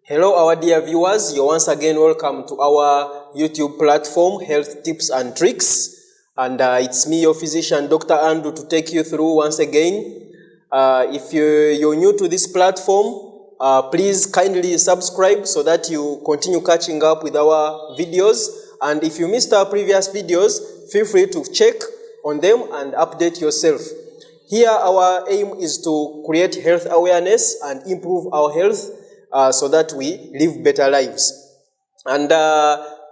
Hello, our dear viewers. You're once again welcome to our YouTube platform, Health Tips and Tricks. And it's me, your physician, Dr. Andrew, to take you through once again. If you're new to this platform, please kindly subscribe so that you continue catching up with our videos. And if you missed our previous videos, feel free to check on them and update yourself. Here, our aim is to create health awareness and improve our health so that we live better lives. And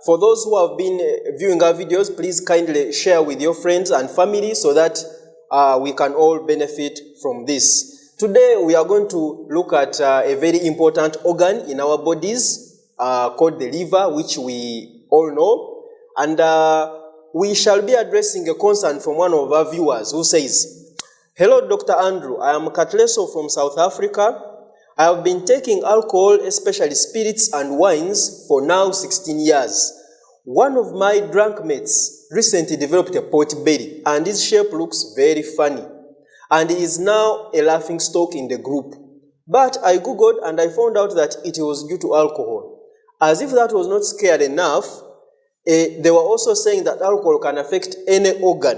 for those who have been viewing our videos, please kindly share with your friends and family so that we can all benefit from this. Today, we are going to look at a very important organ in our bodies called the liver, which we all know. And we shall be addressing a concern from one of our viewers who says, "Hello, Dr. Andrew. I am Katleso from South Africa. I have been taking alcohol, especially spirits and wines, for now 16 years. One of my drunk mates recently developed a pot belly, and his shape looks very funny, and he is now a laughing stock in the group. But I googled and I found out that it was due to alcohol. As if that was not scary enough, they were also saying that alcohol can affect any organ.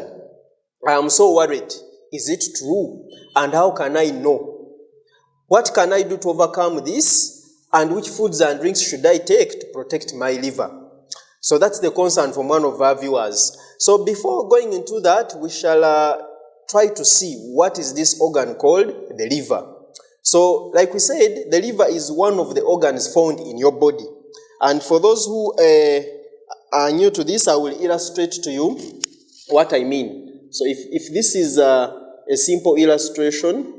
I am so worried. Is it true? And how can I know? What can I do to overcome this? And which foods and drinks should I take to protect my liver?" So that's the concern from one of our viewers. So before going into that, we shall try to see what is this organ called the liver. So like we said, the liver is one of the organs found in your body. And for those who are new to this, I will illustrate to you what I mean. So if this is a simple illustration,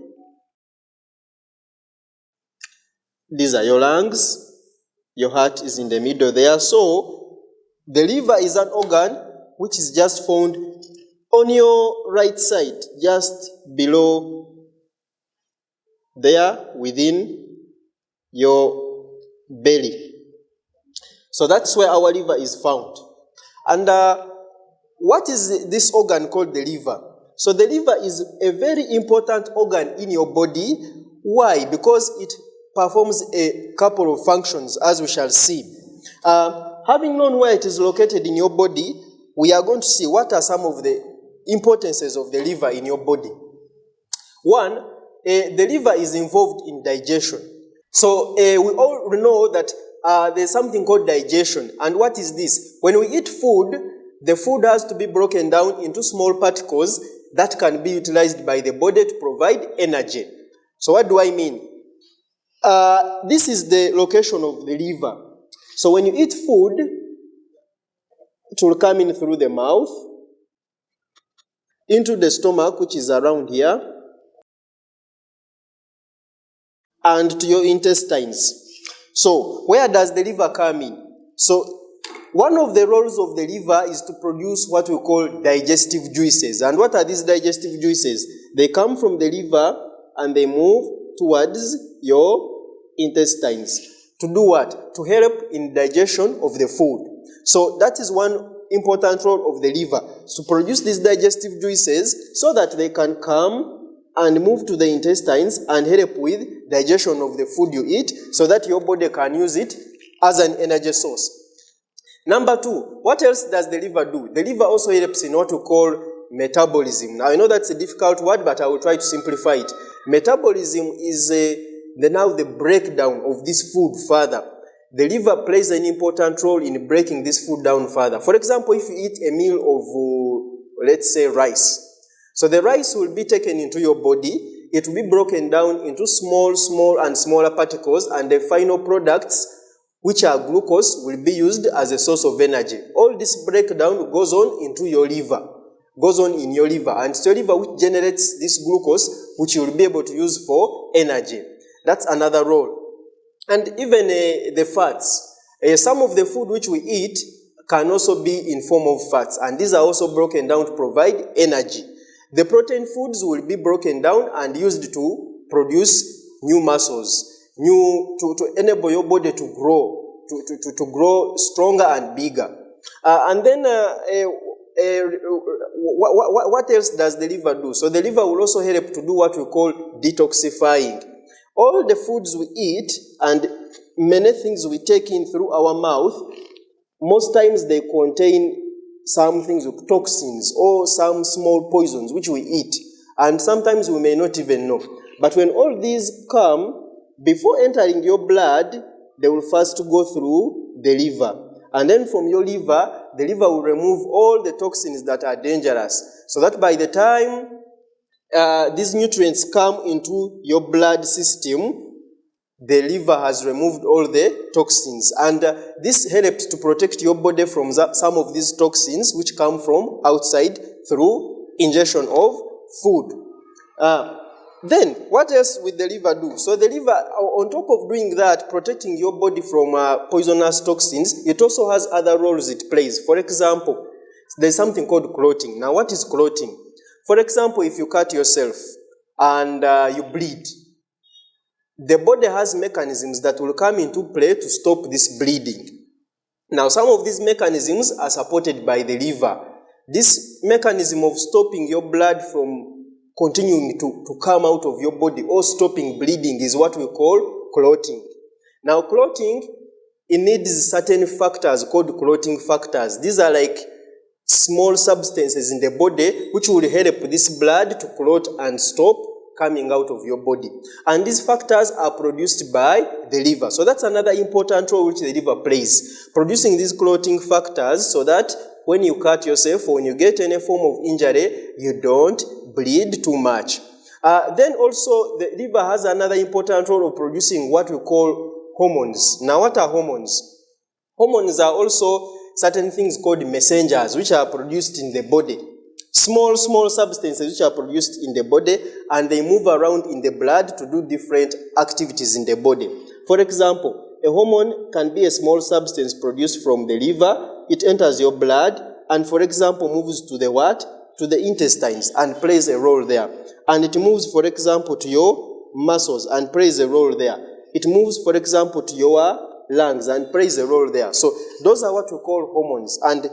these are your lungs, your heart is in the middle there. So the liver is an organ which is just found on your right side, just below there within your belly. So that's where our liver is found. And what is this organ called the liver? So the liver is a very important organ in your body. Why? Because it performs a couple of functions, as we shall see. Having known where it is located in your body, we are going to see what are some of the importances of the liver in your body. One, the liver is involved in digestion. So we all know that there's something called digestion. And what is this? When we eat food, the food has to be broken down into small particles that can be utilized by the body to provide energy. So what do I mean? This is the location of the liver. So when you eat food, it will come in through the mouth, into the stomach, which is around here, and to your intestines. So where does the liver come in? So one of the roles of the liver is to produce what we call digestive juices. And what are these digestive juices? They come from the liver and they move towards your intestines. To do what? To help in digestion of the food. So that is one important role of the liver, to produce these digestive juices so that they can come and move to the intestines and help with digestion of the food you eat so that your body can use it as an energy source. Number two, what else does the liver do? The liver also helps in what we call metabolism. Now I know that's a difficult word, but I will try to simplify it. Metabolism is the breakdown of this food further. The liver plays an important role in breaking this food down further. For example, if you eat a meal of, let's say, rice. So the rice will be taken into your body. It will be broken down into small and smaller particles, and the final products, which are glucose, will be used as a source of energy. All this breakdown goes on into your liver, goes on in your liver, and it's your liver which generates this glucose, which you will be able to use for energy. That's another role. And even the fats. Some of the food which we eat can also be in form of fats, and these are also broken down to provide energy. The protein foods will be broken down and used to produce new muscles, to enable your body to grow, to grow stronger and bigger. And then what else does the liver do? So the liver will also help to do what we call detoxifying. All the foods we eat and many things we take in through our mouth, most times they contain some things with toxins or some small poisons which we eat. And sometimes we may not even know. But when all these come, before entering your blood, they will first go through the liver. And then from your liver, the liver will remove all the toxins that are dangerous. So that by the time these nutrients come into your blood system, the liver has removed all the toxins. And this helps to protect your body from some of these toxins which come from outside through ingestion of food. Then, what else will the liver do? So the liver, on top of doing that, protecting your body from poisonous toxins, it also has other roles it plays. For example, there's something called clotting. Now, what is clotting? For example, if you cut yourself and you bleed, the body has mechanisms that will come into play to stop this bleeding. Now, some of these mechanisms are supported by the liver. This mechanism of stopping your blood from continuing to come out of your body or stopping bleeding is what we call clotting. Now, clotting, it needs certain factors called clotting factors. These are like small substances in the body which will help this blood to clot and stop coming out of your body. And these factors are produced by the liver. So that's another important role which the liver plays, producing these clotting factors so that when you cut yourself or when you get any form of injury, you don't bleed too much. Then also the liver has another important role of producing what we call hormones. Now, what are hormones? Hormones are also certain things called messengers which are produced in the body. Small substances which are produced in the body, and they move around in the blood to do different activities in the body. For example, a hormone can be a small substance produced from the liver. It enters your blood and, for example, moves to the what? To the intestines and plays a role there. And it moves, for example, to your muscles and plays a role there. It moves, for example, to your lungs and plays a role there. So those are what we call hormones. And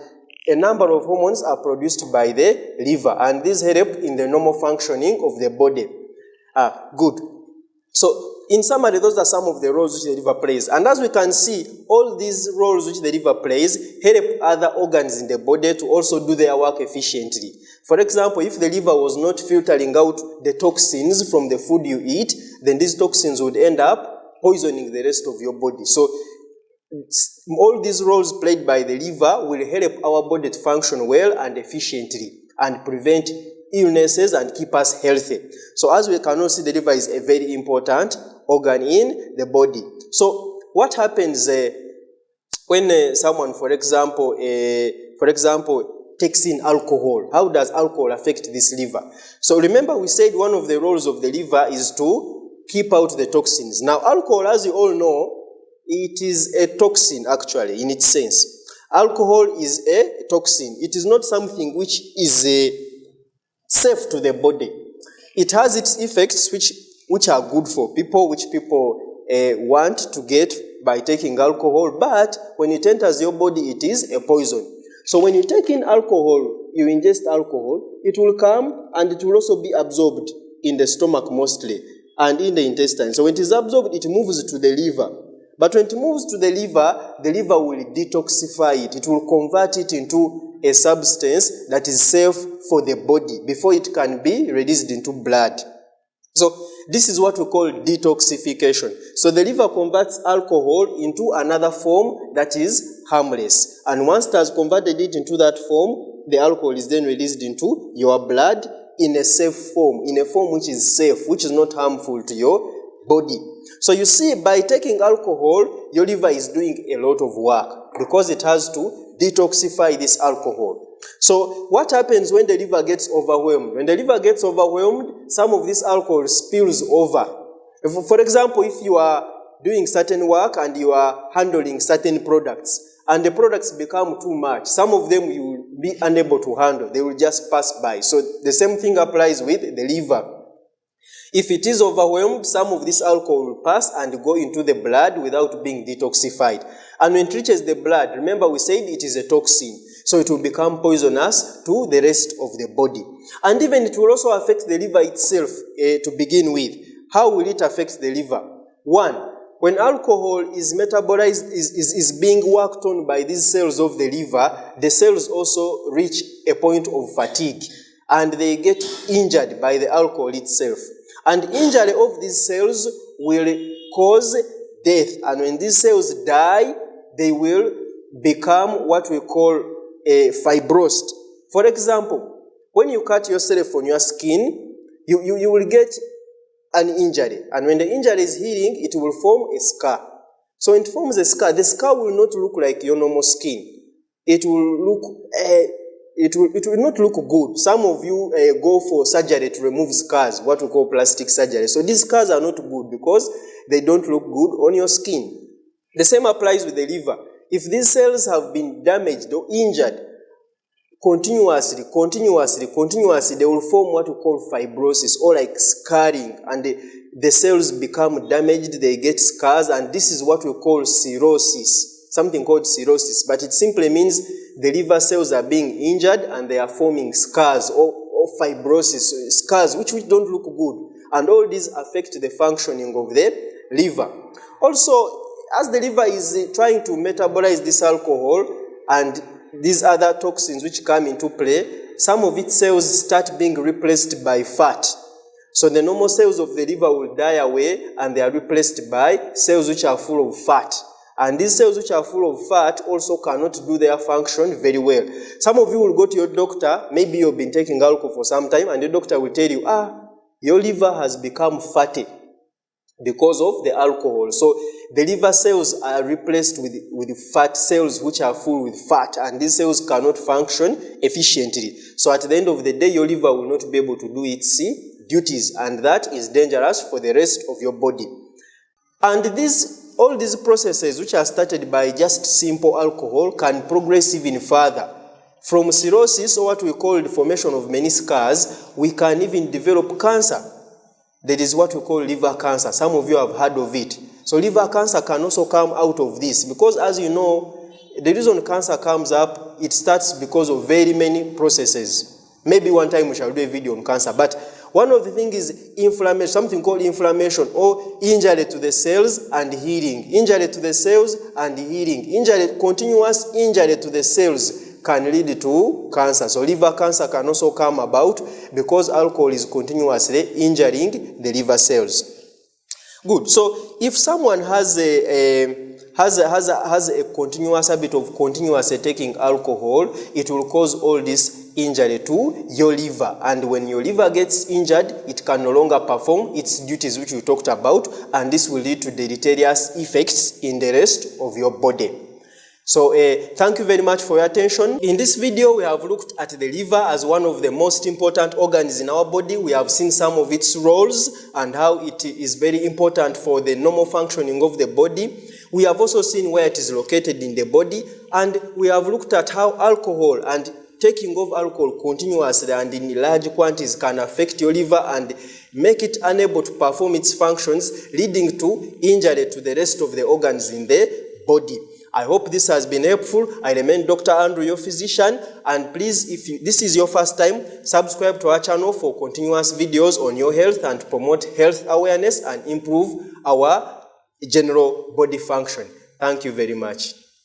a number of hormones are produced by the liver, and these help in the normal functioning of the body. Good. So, in summary, those are some of the roles which the liver plays. And as we can see, all these roles which the liver plays help other organs in the body to also do their work efficiently. For example, if the liver was not filtering out the toxins from the food you eat, then these toxins would end up poisoning the rest of your body. So, all these roles played by the liver will help our body to function well and efficiently and prevent illnesses and keep us healthy. So as we can all see, the liver is a very important organ in the body. So what happens when someone, for example, takes in alcohol? How does alcohol affect this liver? So remember, we said one of the roles of the liver is to keep out the toxins. Now, alcohol, as you all know, it is a toxin actually in its sense. Alcohol is a toxin. It is not something which is safe to the body. It has its effects which are good for people, which people want to get by taking alcohol, but when it enters your body, it is a poison. So when you take in alcohol, you ingest alcohol, it will come and it will also be absorbed in the stomach mostly and in the intestine. So when it is absorbed, it moves to the liver. But when it moves to the liver will detoxify it. It will convert it into a substance that is safe for the body before it can be released into blood. So this is what we call detoxification. So the liver converts alcohol into another form that is harmless. And once it has converted it into that form, the alcohol is then released into your blood in a safe form, in a form which is safe, which is not harmful to your body. So you see, by taking alcohol, your liver is doing a lot of work because it has to detoxify this alcohol. So what happens when the liver gets overwhelmed? When the liver gets overwhelmed, some of this alcohol spills over. For example, if you are doing certain work and you are handling certain products, and the products become too much, some of them you will be unable to handle. They will just pass by. So the same thing applies with the liver. If it is overwhelmed, some of this alcohol will pass and go into the blood without being detoxified. And when it reaches the blood, remember we said it is a toxin, so it will become poisonous to the rest of the body. And even it will also affect the liver itself to begin with. How will it affect the liver? One, when alcohol is metabolized, is being worked on by these cells of the liver, the cells also reach a point of fatigue and they get injured by the alcohol itself. And injury of these cells will cause death. And when these cells die, they will become what we call a fibrosed. For example, when you cut yourself on your skin, you will get an injury. And when the injury is healing, it will form a scar. So when it forms a scar, the scar will not look like your normal skin. It will look, it will not look good. Some of you go for surgery to remove scars, what we call plastic surgery. So these scars are not good because they don't look good on your skin. The same applies with the liver. If these cells have been damaged or injured, continuously, they will form what we call fibrosis or like scarring, and the cells become damaged, they get scars, and this is what we call cirrhosis, something called cirrhosis, but it simply means the liver cells are being injured and they are forming scars or fibrosis, scars which don't look good, and all these affect the functioning of the liver. Also, as the liver is trying to metabolize this alcohol and these other toxins which come into play, some of its cells start being replaced by fat. So the normal cells of the liver will die away and they are replaced by cells which are full of fat. And these cells which are full of fat also cannot do their function very well. Some of you will go to your doctor, maybe you've been taking alcohol for some time, and your doctor will tell you, your liver has become fatty because of the alcohol. So the liver cells are replaced with fat cells which are full with fat, and these cells cannot function efficiently. So at the end of the day, your liver will not be able to do its duties, and that is dangerous for the rest of your body. And all these processes which are started by just simple alcohol can progress even further. From cirrhosis, or what we call the formation of many scars, we can even develop cancer. That is what we call liver cancer. Some of you have heard of it. So liver cancer can also come out of this, because as you know, the reason cancer comes up, it starts because of very many processes. Maybe one time we shall do a video on cancer, but one of the things is inflammation, something called inflammation or injury to the cells and healing. Injury to the cells and healing. Continuous injury to the cells can lead to cancer. So liver cancer can also come about because alcohol is continuously injuring the liver cells. Good. So if someone has a continuous habit of continuously taking alcohol, it will cause all this injury to your liver. And when your liver gets injured, it can no longer perform its duties which we talked about, and this will lead to deleterious effects in the rest of your body. So thank you very much for your attention. In this video, we have looked at the liver as one of the most important organs in our body. We have seen some of its roles and how it is very important for the normal functioning of the body. We have also seen where it is located in the body, and we have looked at how alcohol and taking of alcohol continuously and in large quantities can affect your liver and make it unable to perform its functions, leading to injury to the rest of the organs in the body. I hope this has been helpful. I remain Dr. Andrew, your physician, and please, if this is your first time, subscribe to our channel for continuous videos on your health and promote health awareness and improve our general body function. Thank you very much.